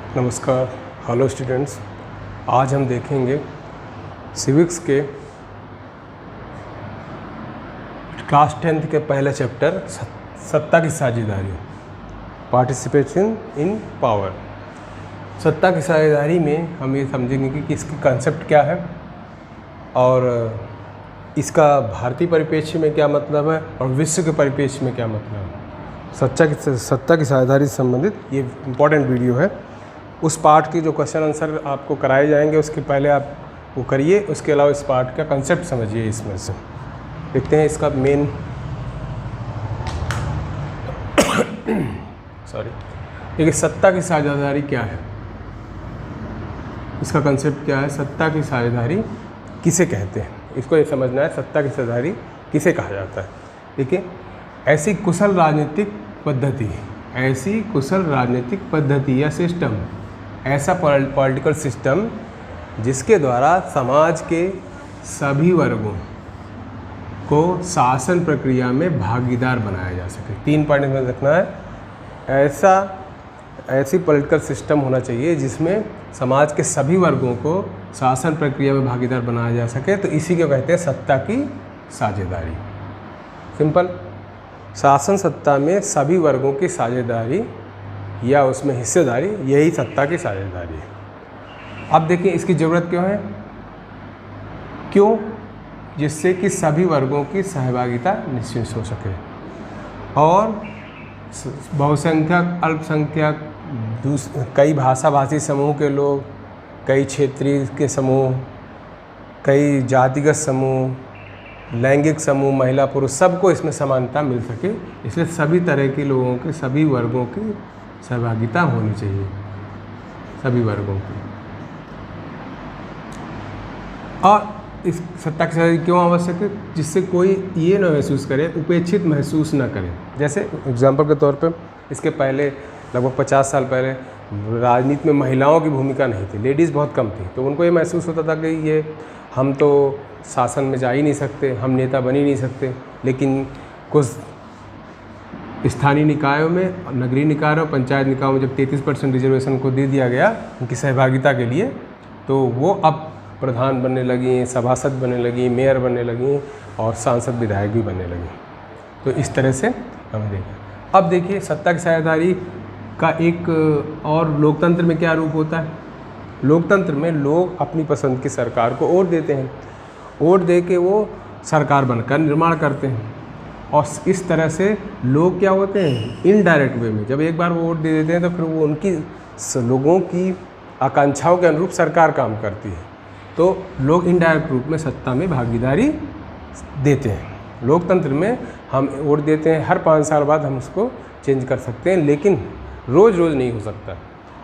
नमस्कार, hello students. आज हम देखेंगे सिविक्स के क्लास 10th के पहले चैप्टर सत्ता की साझेदारी, पार्टिसिपेशन इन पावर। सत्ता की साझेदारी में हम ये समझेंगे कि इसकी कंसेप्ट क्या है और इसका भारतीय परिप्रेक्ष्य में क्या मतलब है और विश्व के परिप्रेक्ष्य में क्या मतलब है। सत्ता की साझेदारी से संबंधित ये इम्पॉर्टेंट वीडियो है। उस पार्ट की जो क्वेश्चन आंसर आपको कराए जाएंगे उसके पहले आप वो करिए, उसके अलावा इस पार्ट का कंसेप्ट समझिए। इसमें से देखते हैं इसका मेन देखिए सत्ता की साझेदारी क्या है, इसका कंसेप्ट क्या है, सत्ता की साझेदारी किसे कहते हैं, इसको ये समझना है। सत्ता की साझेदारी किसे कहा जाता है? देखिए, ऐसी कुशल राजनीतिक पद्धति या सिस्टम, ऐसा पॉलिटिकल सिस्टम जिसके द्वारा समाज के सभी वर्गों को शासन प्रक्रिया में भागीदार बनाया जा सके। 3 पॉइंट में रखना है। ऐसी पॉलिटिकल सिस्टम होना चाहिए जिसमें समाज के सभी वर्गों को शासन प्रक्रिया में भागीदार बनाया जा सके, तो इसी को कहते हैं सत्ता की साझेदारी। सिंपल, शासन सत्ता में सभी वर्गों की साझेदारी या उसमें हिस्सेदारी, यही सत्ता की साझेदारी है। अब देखिए इसकी ज़रूरत क्यों है? क्यों? जिससे कि सभी वर्गों की सहभागिता निश्चित हो सके और बहुसंख्यक, अल्पसंख्यक, कई भाषाभाषी समूह के लोग, कई क्षेत्रीय के समूह, कई जातिगत समूह, लैंगिक समूह, महिला पुरुष, सबको इसमें समानता मिल सके। इसलिए सभी तरह के लोगों के, सभी वर्गों की सहभागिता होनी चाहिए, सभी वर्गों की। और इस सत्ता की साझेदारी क्यों आवश्यक है? जिससे कोई ये ना महसूस करे, उपेक्षित महसूस ना करे। जैसे एग्जाम्पल के तौर पे इसके पहले लगभग 50 साल पहले राजनीति में महिलाओं की भूमिका नहीं थी, लेडीज़ बहुत कम थी, तो उनको ये महसूस होता था कि ये हम तो शासन में जा ही नहीं सकते, हम नेता बन ही नहीं सकते। लेकिन कुछ स्थानीय निकायों में, नगरीय निकायों, पंचायत निकायों में जब 33% रिजर्वेशन को दे दिया गया उनकी सहभागिता के लिए, तो वो अब प्रधान बनने लगी, सभासद बनने लगी, मेयर बनने लगी और सांसद विधायक भी बनने लगी। तो इस तरह से हम देखें। अब देखिए सत्ता की साझेदारी का एक और लोकतंत्र में क्या रूप होता है? लोकतंत्र में लोग अपनी पसंद की सरकार को वोट देते हैं, वोट दे के वो सरकार बनकर निर्माण करते हैं और इस तरह से लोग क्या होते हैं, इनडायरेक्ट वे में जब एक बार वो वोट दे देते हैं तो फिर वो उनकी लोगों की आकांक्षाओं के अनुरूप सरकार काम करती है। तो लोग इनडायरेक्ट रूप में सत्ता में भागीदारी देते हैं। लोकतंत्र में हम वोट देते हैं, हर 5 साल बाद हम उसको चेंज कर सकते हैं, लेकिन रोज़ रोज़ नहीं हो सकता।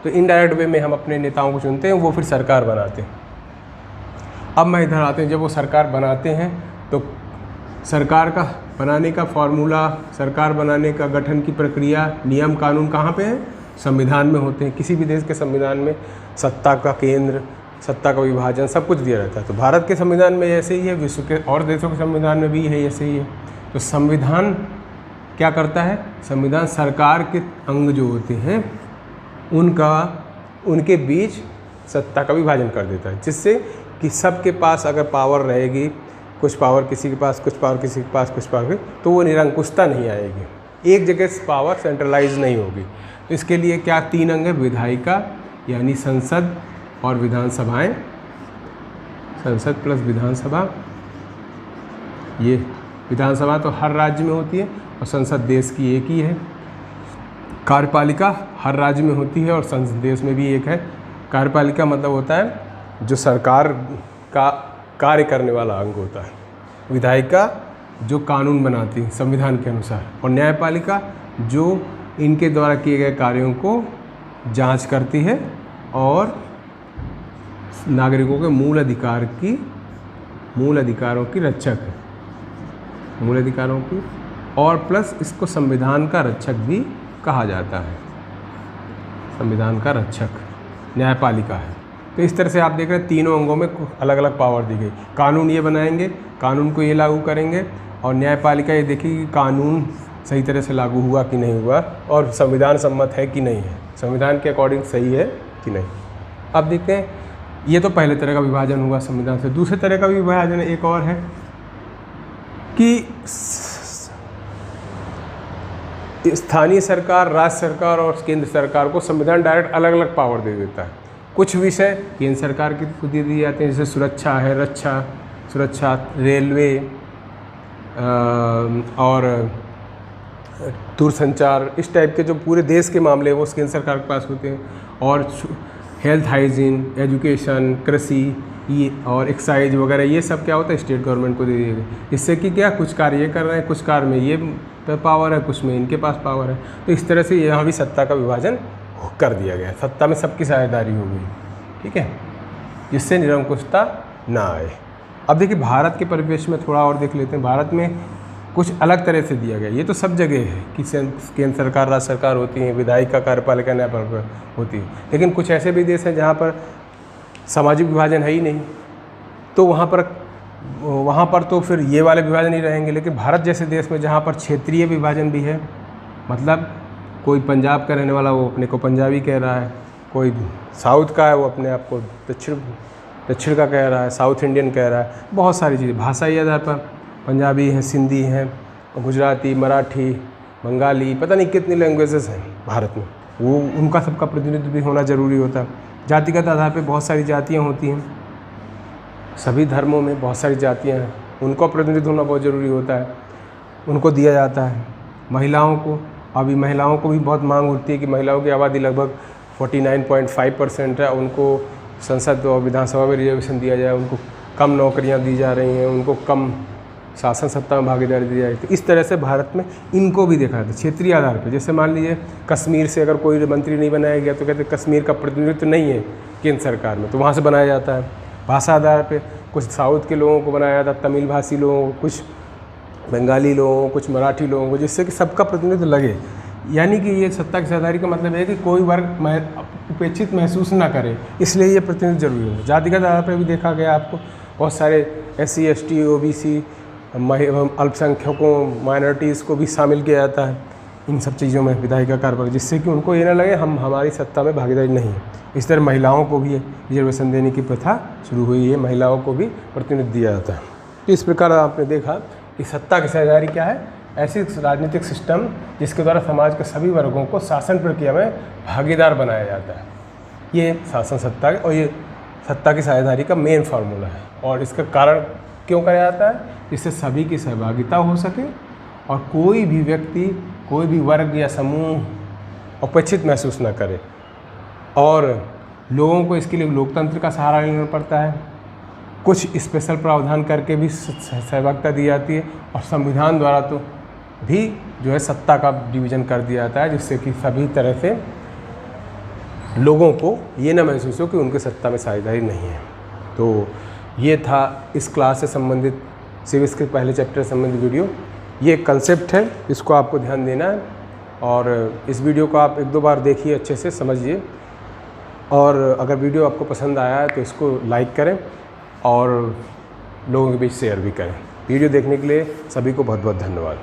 तो इनडायरेक्ट वे में हम अपने नेताओं को चुनते हैं, वो फिर सरकार बनाते हैं। अब मैं इधर आते हैं, जब वो सरकार बनाते हैं तो सरकार का बनाने का फॉर्मूला, सरकार बनाने का गठन की प्रक्रिया, नियम कानून कहाँ पे है? संविधान में होते हैं। किसी भी देश के संविधान में सत्ता का केंद्र, सत्ता का विभाजन सब कुछ दिया रहता है। तो भारत के संविधान में ऐसे ही है, विश्व के और देशों के संविधान में भी है ऐसे ही है। तो संविधान क्या करता है? संविधान सरकार के अंग जो होते हैं उनके बीच सत्ता का विभाजन कर देता है, जिससे कि सबके पास अगर पावर रहेगी, कुछ पावर किसी के पास, कुछ पावर किसी के पास, कुछ पावर, तो वो निरंकुशता नहीं आएगी, एक जगह से पावर सेंट्रलाइज नहीं होगी। तो इसके लिए क्या 3 अंग है? विधायिका यानी संसद और विधानसभाएं, संसद प्लस विधानसभा। ये विधानसभा तो हर राज्य में होती है और संसद देश की एक ही है। कार्यपालिका हर राज्य में होती है और संसद देश में भी एक है। कार्यपालिका मतलब होता है जो सरकार का कार्य करने वाला अंग होता है। विधायिका जो कानून बनाती है संविधान के अनुसार, और न्यायपालिका जो इनके द्वारा किए गए कार्यों को जांच करती है और नागरिकों के मूल अधिकारों की रक्षक है, मूल अधिकारों की, और प्लस इसको संविधान का रक्षक भी कहा जाता है। संविधान का रक्षक न्यायपालिका है। तो इस तरह से आप देख रहे हैं तीनों अंगों में अलग अलग पावर दी गई। कानून ये बनाएंगे, कानून को ये लागू करेंगे, और न्यायपालिका ये देखेगी कि कानून सही तरह से लागू हुआ कि नहीं हुआ और संविधान सम्मत है कि नहीं है। संविधान के अकॉर्डिंग सही है कि नहीं। अब देखते हैं, ये तो पहले तरह का विभाजन हुआ संविधान से। दूसरे तरह का विभाजन एक और है कि स्थानीय सरकार, राज्य सरकार और केंद्र सरकार को संविधान डायरेक्ट अलग अलग पावर दे देता है। कुछ विषय केंद्र सरकार की दे दिए जाते हैं, जैसे सुरक्षा है, सुरक्षा, रेलवे और दूरसंचार, इस टाइप के जो पूरे देश के मामले हैं वो केंद्र सरकार के पास होते हैं। और हेल्थ, हाइजीन, एजुकेशन, कृषि ये और एक्साइज वगैरह ये सब क्या होता है, स्टेट गवर्नमेंट को दे दिए गए। इससे कि क्या कुछ कार्य ये कर रहे हैं, कुछ कार्य में ये पावर है, कुछ में इनके पास पावर है। तो इस तरह से यहाँ भी सत्ता का विभाजन कर दिया गया। सत्ता में सबकी साझेदारी हो गई, ठीक है, जिससे निरंकुशता ना आए। अब देखिए भारत के परिवेश में थोड़ा और देख लेते हैं। भारत में कुछ अलग तरह से दिया गया। ये तो सब जगह है कि केंद्र सरकार, राज्य सरकार होती है, विधायिका, कार्यपालिका, न्यायपालिका होती है। लेकिन कुछ ऐसे भी देश हैं जहाँ पर सामाजिक विभाजन है ही नहीं, तो वहाँ पर तो फिर ये वाले विभाजन ही रहेंगे। लेकिन भारत जैसे देश में जहाँ पर क्षेत्रीय विभाजन भी है, मतलब कोई पंजाब का रहने वाला वो अपने को पंजाबी कह रहा है, कोई साउथ का है वो अपने आप को दक्षिण का कह रहा है, साउथ इंडियन कह रहा है, बहुत सारी चीज़ें भाषाई आधार पर पंजाबी हैं, सिंधी हैं, गुजराती, मराठी, बंगाली, पता नहीं कितनी लैंग्वेजेस हैं भारत में, वो उनका सबका प्रतिनिधित्व भी होना ज़रूरी होता है। जातिगत आधार पर बहुत सारी जातियाँ होती हैं, सभी धर्मों में बहुत सारी जातियाँ हैं, उनको प्रतिनिधित्व होना बहुत ज़रूरी होता है, उनको दिया जाता है। महिलाओं को, अभी महिलाओं को भी बहुत मांग होती है कि महिलाओं की आबादी लगभग 49.5% है, उनको संसद और विधानसभा में रिजर्वेशन दिया जाए, उनको कम नौकरियां दी जा रही हैं, उनको कम शासन सत्ता में भागीदारी दी जा रही है। तो इस तरह से भारत में इनको भी देखा जाता है क्षेत्रीय आधार पर। जैसे मान लीजिए कश्मीर से अगर कोई मंत्री नहीं बनाया गया तो कहते कश्मीर का प्रतिनिधित्व नहीं है केंद्र सरकार में, तो वहाँ से बनाया जाता है। भाषा आधार पर कुछ साउथ के लोगों को बनाया जाता है, तमिल भाषी लोगों को, कुछ बंगाली लोगों को, कुछ मराठी लोगों को, जिससे कि सबका प्रतिनिधित्व लगे। यानी कि ये सत्ता की साझेदारी का मतलब है कि कोई वर्ग उपेक्षित महसूस ना करे, इसलिए ये प्रतिनिधित्व जरूरी है। जातिगत आधार पर भी देखा गया आपको, बहुत सारे SC, ST, OBC, अल्पसंख्यकों, माइनॉरिटीज़ को भी शामिल किया जाता है इन सब चीज़ों में विधायिका कार्य पर, जिससे कि उनको ये ना लगे हमारी सत्ता में भागीदारी नहीं है। इस तरह महिलाओं को भी रिजर्वेशन देने की प्रथा शुरू हुई है, महिलाओं को भी प्रतिनिधित्व दिया जाता है। तो इस प्रकार आपने देखा कि सत्ता की साझेदारी क्या है, ऐसी राजनीतिक सिस्टम जिसके द्वारा समाज के सभी वर्गों को शासन प्रक्रिया में भागीदार बनाया जाता है। ये शासन सत्ता और ये सत्ता की साझेदारी का मेन फार्मूला है। और इसका कारण क्यों कराया जाता है, जिससे सभी की सहभागिता हो सके और कोई भी व्यक्ति, कोई भी वर्ग या समूह उपेक्षित महसूस न करे। और लोगों को इसके लिए लोकतंत्र का सहारा लेना पड़ता है, कुछ स्पेशल प्रावधान करके भी सहभागिता दी जाती है, और संविधान द्वारा तो भी जो है सत्ता का डिवीज़न कर दिया जाता है, जिससे कि सभी तरह से लोगों को ये ना महसूस हो कि उनके सत्ता में साझेदारी नहीं है। तो ये था इस क्लास से संबंधित, सिविक्स के पहले चैप्टर से संबंधित वीडियो। ये कंसेप्ट है, इसको आपको ध्यान देना है, और इस वीडियो को आप 1-2 बार देखिए, अच्छे से समझिए, और अगर वीडियो आपको पसंद आया है तो इसको लाइक करें और लोगों के बीच शेयर भी करें। वीडियो देखने के लिए सभी को बहुत बहुत धन्यवाद।